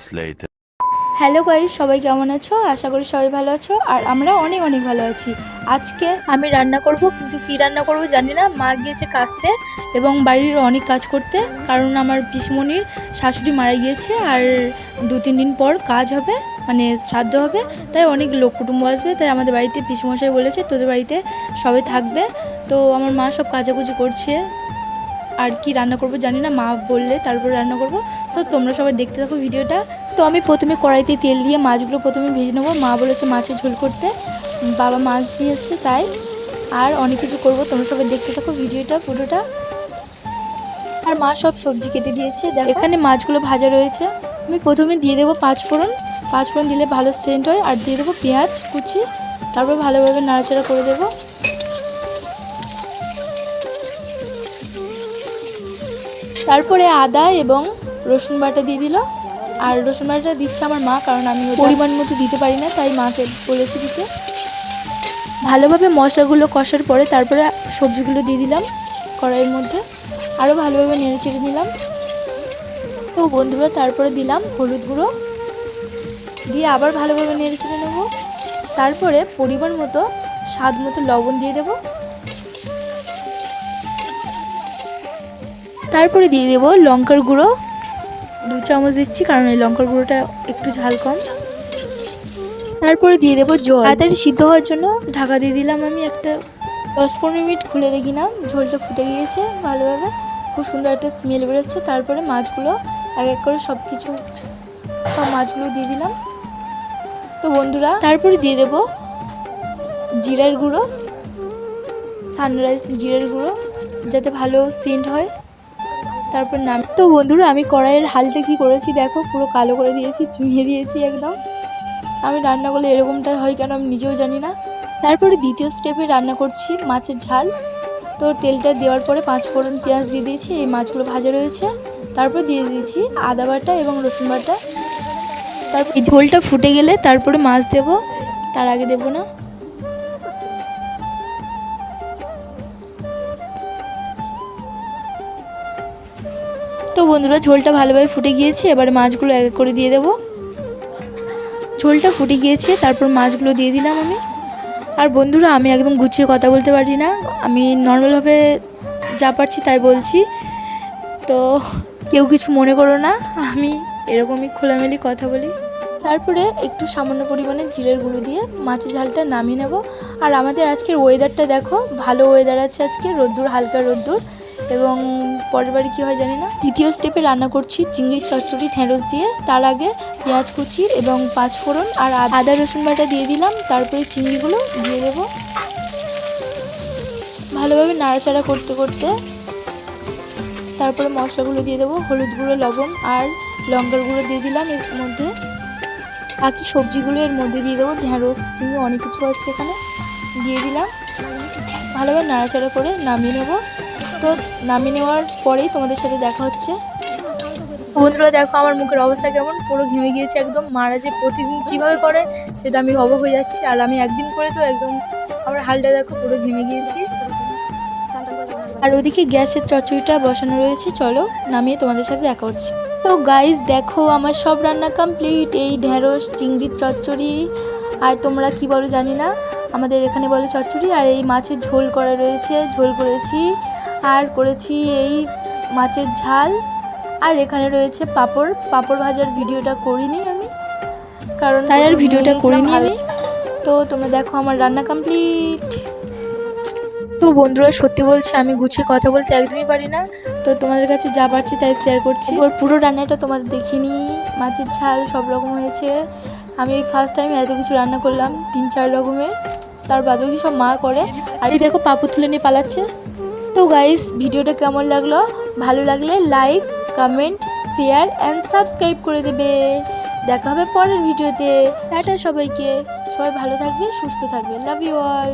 moments later. Hello guys, সবাই কেমন আছো? আশা করি সবাই ভালো আছো। আর আমরা অনেক অনেক ভালো আছি। আজকে আমি রান্না করব, কিন্তু কি রান্না করব জানি না। মা গিয়েছে কাস্তে এবং বাড়ির অনেক কাজ করতে, কারণ আমার পিসমণির শাশুড়ি মারা গিয়েছে আর 2-3 দিন পর কাজ হবে, মানে শ্রাদ্ধ হবে। তাই অনেক লোক কুটুম্ব আসবে, তাই আমাদের বাড়িতে পিসমশাই বলেছে তোদের বাড়িতে সবাই থাকবে। তো আমার মা সব কাচাকুচি করছে। আর কি রান্না করব জানি না, মা বললে তারপর রান্না করব। সো তোমরা সবাই দেখতে থাকো ভিডিওটা। তো আমি প্রথমে কড়াইতে তেল দিয়ে মাছগুলো প্রথমে ভেজে নেবো। মা বলেছে মাছের ঝোল করতে, বাবা মাছ নিয়ে এসছে তাই। আর অনেক কিছু করব, তোমরা সবাই দেখতে থাকো ভিডিওটা পুরোটা। আর মা সব সবজি কেটে দিয়েছে, দেখো এখানে মাছগুলো ভাজা রয়েছে। আমি প্রথমে দিয়ে দেবো পাঁচফোড়ন দিলে ভালো সেন্ট হয়। আর দিয়ে দেবো পেঁয়াজ কুচি, তারপর ভালোভাবে নাড়াচাড়া করে দেবো। তারপরে আদা এবং রসুন বাটা দিয়ে দিল। আর রসুন বাটাটা দিচ্ছে আমার মা, কারণ আমি পরিমাণ মতো দিতে পারি না, তাই মাকে বলেছি দিতে। ভালোভাবে মশলাগুলো কষার পরে তারপরে সবজিগুলো দিয়ে দিলাম কড়াইয়ের মধ্যে, আরও ভালোভাবে নেড়ে চেড়ে নিলাম। তো বন্ধুরা, তারপরে দিলাম হলুদ গুঁড়ো, দিয়ে আবার ভালোভাবে নেড়ে চেড়ে নেব। তারপরে পরিমাণ মতো স্বাদ মতো লবণ দিয়ে দেব। তারপরে দিয়ে দেবো লঙ্কার গুঁড়ো, 2 চামচ দিচ্ছি, কারণ এই লঙ্কার গুঁড়োটা একটু ঝাল কম। তারপরে দিয়ে দেবো জল। তাড়াতাড়ি সিদ্ধ হওয়ার জন্য ঢাকা দিয়ে দিলাম আমি একটা 10-15 মিনিট। খুলে দেখি না, ঝোলটা ফুটে গিয়েছে ভালোভাবে, খুব সুন্দর একটা স্মেল বেরোচ্ছে। তারপরে মাছগুলো এক এক করে সব মাছগুলো দিয়ে দিলাম। তো বন্ধুরা, তারপরে দিয়ে দেবো জিরার গুঁড়ো, সানরাইজ জিরার গুঁড়ো, যাতে ভালো সেন্ট হয়। তারপর তো বন্ধুরা, আমি কড়াইয়ের হালটা কি করেছি দেখো, পুরো কালো করে দিয়েছি, চুইয়ে দিয়েছি একদম। আমি রান্না করলে এরকমটা হয় কেন আমি নিজেও জানি না। তারপরে দ্বিতীয় স্টেপে রান্না করছি মাছের ঝাল। তো তেলটা দেওয়ার পরে পাঁচফোড়ন পেঁয়াজ দিয়ে দিয়েছি, এই মাছগুলো ভাজা রয়েছে। তারপর দিয়ে দিয়েছি আদা বাটা এবং রসুন বাটা। তারপর এই ঝোলটা ফুটে গেলে তারপরে মাছ দেব, তার আগে দেব না। তো বন্ধুরা, ঝোলটা ভালোভাবে ফুটে গিয়েছে, এবারে মাছগুলো এক এক করে দিয়ে দেব। ঝোলটা ফুটে গিয়েছে, তারপর মাছগুলো দিয়ে দিলাম আমি। আর বন্ধুরা, আমি একদম গুছিয়ে কথা বলতে পারি না, আমি নর্মালভাবে যা পারছি তাই বলছি, তো কেউ কিছু মনে করো না, আমি এরকমই খোলামেলি কথা বলি। তারপরে একটু সামান্য পরিমাণে জিরের গুঁড়ো দিয়ে মাছের ঝালটা নামিয়ে নেব। আর আমাদের আজকের ওয়েদারটা দেখো, ভালো ওয়েদার আছে আজকে, রোদ্দুর, হালকা রোদ্দুর। এবং পরের বারে কী হয় জানি না। তৃতীয় স্টেপে রান্না করছি চিংড়ির চচ্চড়ি ঢেঁড়স দিয়ে। তার আগে পেঁয়াজ কুচি এবং পাঁচফোড়ন আর আদা রসুন বাটা দিয়ে দিলাম। তারপরে চিংড়িগুলো দিয়ে দেব, ভালোভাবে নাড়াচাড়া করতে করতে। তারপরে মশলাগুলো দিয়ে দেবো, হলুদ গুঁড়ো, লবণ আর লঙ্কার গুঁড়ো দিয়ে দিলাম এর মধ্যে। বাকি সবজিগুলো এর মধ্যে দিয়ে দেবো, ঢেঁড়স, চিংড়ি, অনেক কিছু আছে এখানে, দিয়ে দিলাম। ভালোভাবে নাড়াচাড়া করে নামিয়ে নেব। তো নামিয়ে নেওয়ার পরেই তোমাদের সাথে দেখা হচ্ছে। বন্ধুরা দেখো আমার মুখের অবস্থা কেমন, পুরো ঘেমে গিয়েছে একদম। মারা যে প্রতিদিন কীভাবে করে সেটা আমি অবাক হয়ে যাচ্ছি, আর আমি একদিন করে তো একদম আমার হালটা দেখো, পুরো ঘেমে গিয়েছি। আর ওদিকে গ্যাসের চচ্চড়িটা বসানো রয়েছে, চলো নামিয়ে তোমাদের সাথে দেখা হচ্ছে। তো গাইস দেখো, আমার সব রান্না কমপ্লিট। এই ঢেঁড়স চিংড়ির চচ্চড়ি, আর তোমরা কি বলো জানি না, আমাদের এখানে বলে চচ্চড়ি। আর এই মাছের ঝোল করা রয়েছে, ঝোল করেছি। আর করেছি এই মাছের ঝাল। আর এখানে রয়েছে পাঁপড় ভাজার ভিডিওটা করিনি আমি, কারণ তাই আর ভিডিওটা করিনি আমি। তো তোমরা দেখো আমার রান্না কমপ্লিট। তো বন্ধুরা, সত্যি বলছি আমি গুছিয়ে কথা বলতে একদমই পারি না, তো তোমাদের কাছে যা পারছি তাই শেয়ার করছি। ওর পুরো রান্নাটা তোমাদের দেখিনি, মাছের ঝাল সব রকম হয়েছে। আমি ফার্স্ট টাইম এত কিছু রান্না করলাম, 3-4 রকমের, তার বাদবাকি সব মা করে। আর এই দেখো পাপড় তুলে নিয়ে পালাচ্ছে। তো গাইস, ভিডিওটা কেমন লাগলো? ভালো লাগলে like, comment, share and subscribe করে দেবে। দেখা হবে পরের ভিডিওতে। টাটা সবাইকে, সবাই ভালো থাকবে, সুস্থ থাকবে, লাভ ইউ অল।